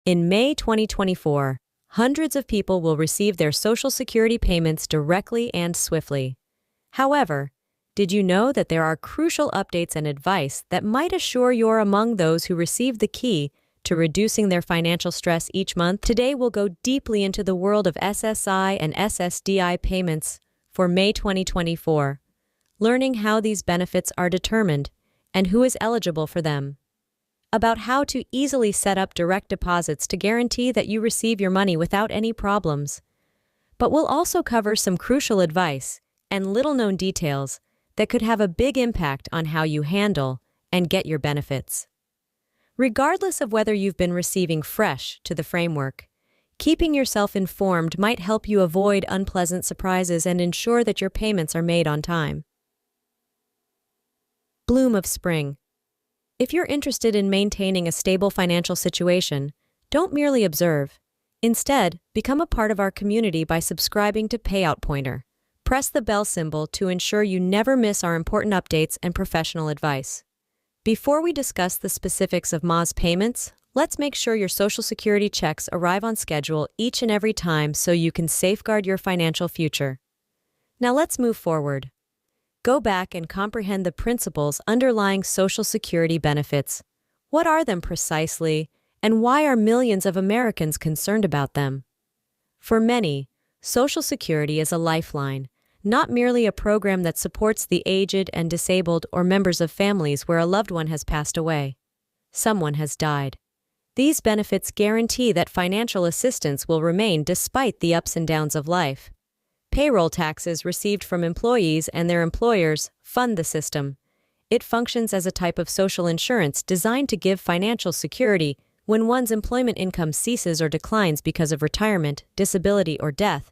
In May 2024, hundreds of people will receive their Social Security payments directly and swiftly. However, did you know that there are crucial updates and advice that might assure you're among those who receive the key to reducing their financial stress each month? Today, we'll go deeply into the world of SSI and SSDI payments for May 2024, learning how these benefits are determined and who is eligible for them, about how to easily set up direct deposits to guarantee that you receive your money without any problems. But we'll also cover some crucial advice and little-known details that could have a big impact on how you handle and get your benefits. Regardless of whether you've been receiving fresh to the framework, keeping yourself informed might help you avoid unpleasant surprises and ensure that your payments are made on time. Bloom of spring. If you're interested in maintaining a stable financial situation, don't merely observe. Instead, become a part of our community by subscribing to Payout Pointer. Press the bell symbol to ensure you never miss our important updates and professional advice. Before we discuss the specifics of MA's payments, let's make sure your Social Security checks arrive on schedule each and every time so you can safeguard your financial future. Now let's move forward. Go back and comprehend the principles underlying Social Security benefits. What are them precisely, and why are millions of Americans concerned about them? For many, Social Security is a lifeline, not merely a program that supports the aged and disabled or members of families where a loved one has passed away. Someone has died. These benefits guarantee that financial assistance will remain despite the ups and downs of life. Payroll taxes received from employees and their employers fund the system. It functions as a type of social insurance designed to give financial security when one's employment income ceases or declines because of retirement, disability, or death.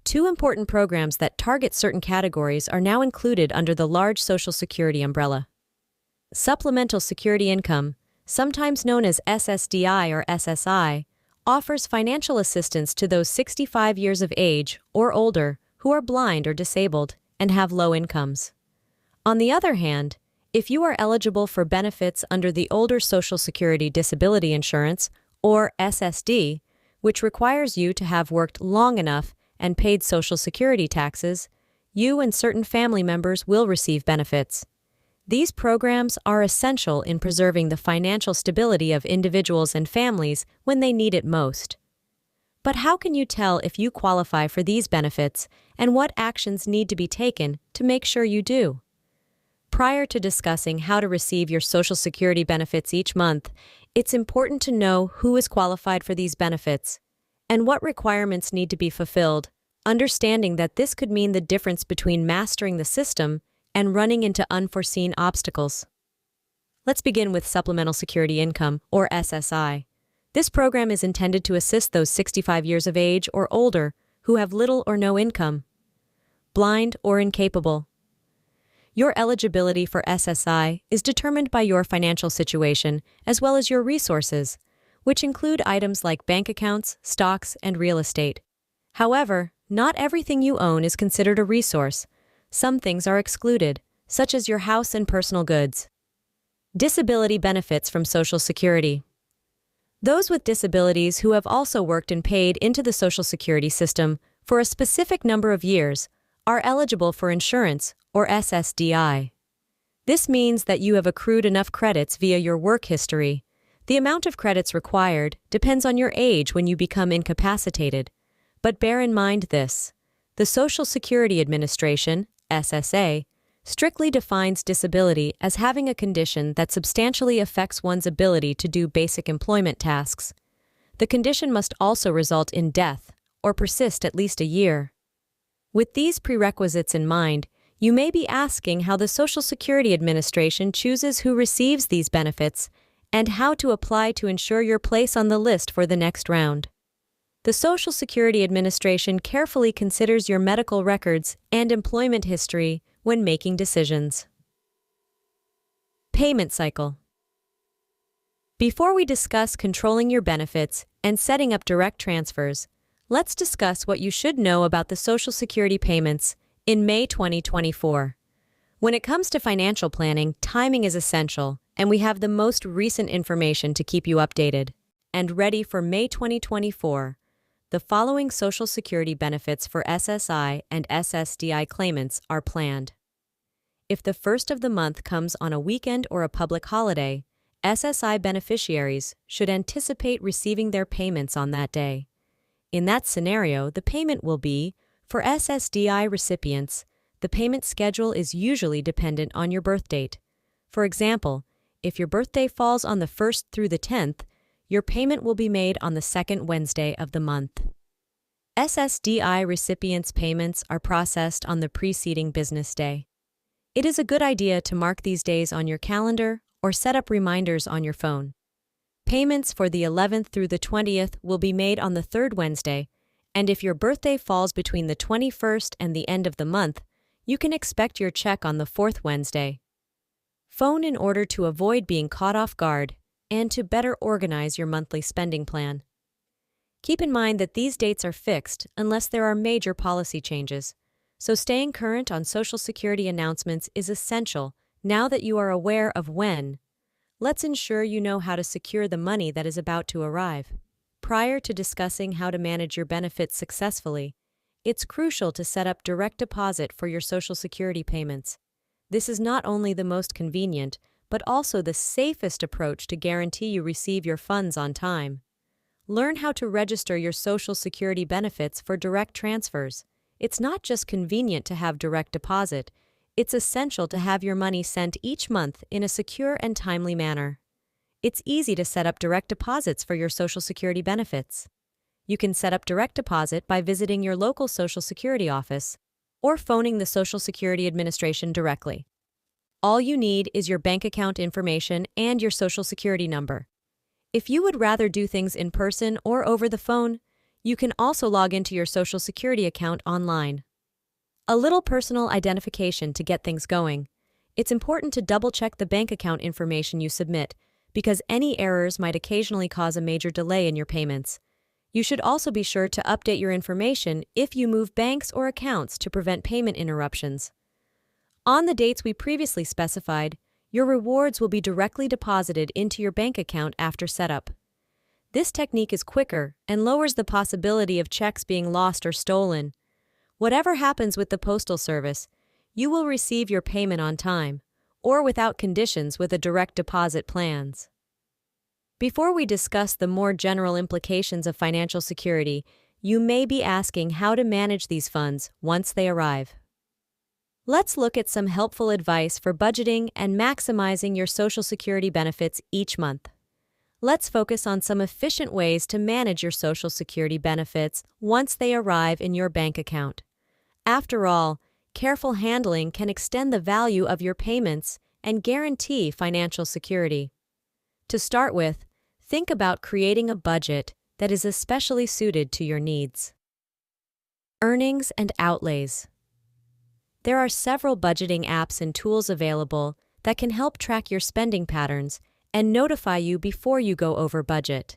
Two important programs that target certain categories are now included under the large Social Security umbrella. Supplemental Security Income, sometimes known as SSDI or SSI, offers financial assistance to those 65 years of age or older who are blind or disabled and have low incomes. On the other hand, if you are eligible for benefits under the older Social Security Disability Insurance, or SSD, which requires you to have worked long enough and paid Social Security taxes, you and certain family members will receive benefits. These programs are essential in preserving the financial stability of individuals and families when they need it most. But how can you tell if you qualify for these benefits and what actions need to be taken to make sure you do? Prior to discussing how to receive your Social Security benefits each month, it's important to know who is qualified for these benefits and what requirements need to be fulfilled, understanding that this could mean the difference between mastering the system and running into unforeseen obstacles. Let's begin with Supplemental Security Income, or SSI. This program is intended to assist those 65 years of age or older who have little or no income, blind or incapable. Your eligibility for SSI is determined by your financial situation as well as your resources, which include items like bank accounts, stocks, and real estate. However, not everything you own is considered a resource. Some things are excluded, such as your house and personal goods. Disability benefits from Social Security. Those with disabilities who have also worked and paid into the Social Security system for a specific number of years are eligible for insurance, or SSDI. This means that you have accrued enough credits via your work history. The amount of credits required depends on your age when you become incapacitated. But bear in mind this: the Social Security Administration, SSA, strictly defines disability as having a condition that substantially affects one's ability to do basic employment tasks. The condition must also result in death or persist at least a year. With these prerequisites in mind, you may be asking how the Social Security Administration chooses who receives these benefits and how to apply to ensure your place on the list for the next round. The Social Security Administration carefully considers your medical records and employment history when making decisions. Payment cycle. Before we discuss controlling your benefits and setting up direct transfers, let's discuss what you should know about the Social Security payments in May 2024. When it comes to financial planning, timing is essential, and we have the most recent information to keep you updated. and ready for May 2024. The following Social Security benefits for SSI and SSDI claimants are planned. If the first of the month comes on a weekend or a public holiday, SSI beneficiaries should anticipate receiving their payments on that day. In that scenario, the payment will be, for SSDI recipients, the payment schedule is usually dependent on your birth date. For example, if your birthday falls on the 1st through the 10th, your payment will be made on the second Wednesday of the month. SSDI recipients' payments are processed on the preceding business day. It is a good idea to mark these days on your calendar or set up reminders on your phone. Payments for the 11th through the 20th will be made on the third Wednesday, and if your birthday falls between the 21st and the end of the month, you can expect your check on the fourth Wednesday. Phone in order to avoid being caught off guard and to better organize your monthly spending plan. Keep in mind that these dates are fixed unless there are major policy changes, so staying current on Social Security announcements is essential now that you are aware of when. Let's ensure you know how to secure the money that is about to arrive. Prior to discussing how to manage your benefits successfully, it's crucial to set up direct deposit for your Social Security payments. This is not only the most convenient, but also the safest approach to guarantee you receive your funds on time. Learn how to register your Social Security benefits for direct transfers. It's not just convenient to have direct deposit, it's essential to have your money sent each month in a secure and timely manner. It's easy to set up direct deposits for your Social Security benefits. You can set up direct deposit by visiting your local Social Security office or phoning the Social Security Administration directly. All you need is your bank account information and your Social Security number. If you would rather do things in person or over the phone, you can also log into your Social Security account online. A little personal identification to get things going. It's important to double-check the bank account information you submit because any errors might occasionally cause a major delay in your payments. You should also be sure to update your information if you move banks or accounts to prevent payment interruptions. On the dates we previously specified, your rewards will be directly deposited into your bank account after setup. This technique is quicker and lowers the possibility of checks being lost or stolen. Whatever happens with the Postal Service, you will receive your payment on time, or without conditions with a direct deposit plans. Before we discuss the more general implications of financial security, you may be asking how to manage these funds once they arrive. Let's look at some helpful advice for budgeting and maximizing your Social Security benefits each month. Let's focus on some efficient ways to manage your Social Security benefits once they arrive in your bank account. After all, careful handling can extend the value of your payments and guarantee financial security. To start with, think about creating a budget that is especially suited to your needs. Earnings and outlays. There are several budgeting apps and tools available that can help track your spending patterns and notify you before you go over budget.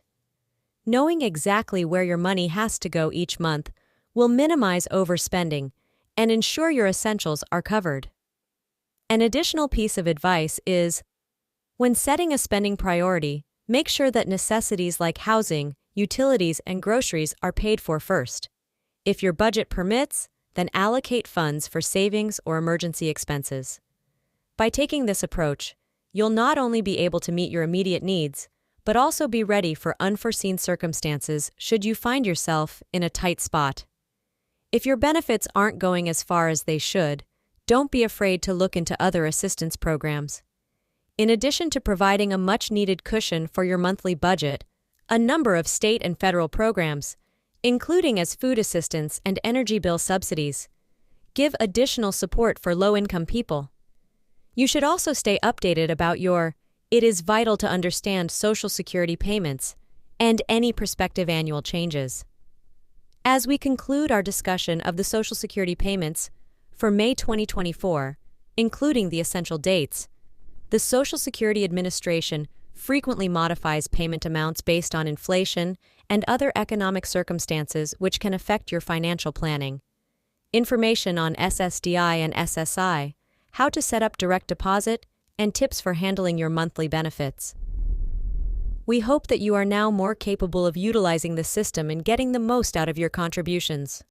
Knowing exactly where your money has to go each month will minimize overspending and ensure your essentials are covered. An additional piece of advice is, when setting a spending priority, make sure that necessities like housing, utilities, and groceries are paid for first. If your budget permits, then allocate funds for savings or emergency expenses. By taking this approach, you'll not only be able to meet your immediate needs, but also be ready for unforeseen circumstances should you find yourself in a tight spot. If your benefits aren't going as far as they should, don't be afraid to look into other assistance programs. In addition to providing a much-needed cushion for your monthly budget, a number of state and federal programs, including as food assistance and energy bill subsidies, give additional support for low-income people. You should also stay updated about it is vital to understand Social Security payments and any prospective annual changes. As we conclude our discussion of the Social Security payments for May 2024, including the essential dates, the Social Security Administration frequently modifies payment amounts based on inflation and other economic circumstances which can affect your financial planning. Information on SSDI and SSI, how to set up direct deposit, and tips for handling your monthly benefits. We hope that you are now more capable of utilizing the system and getting the most out of your contributions.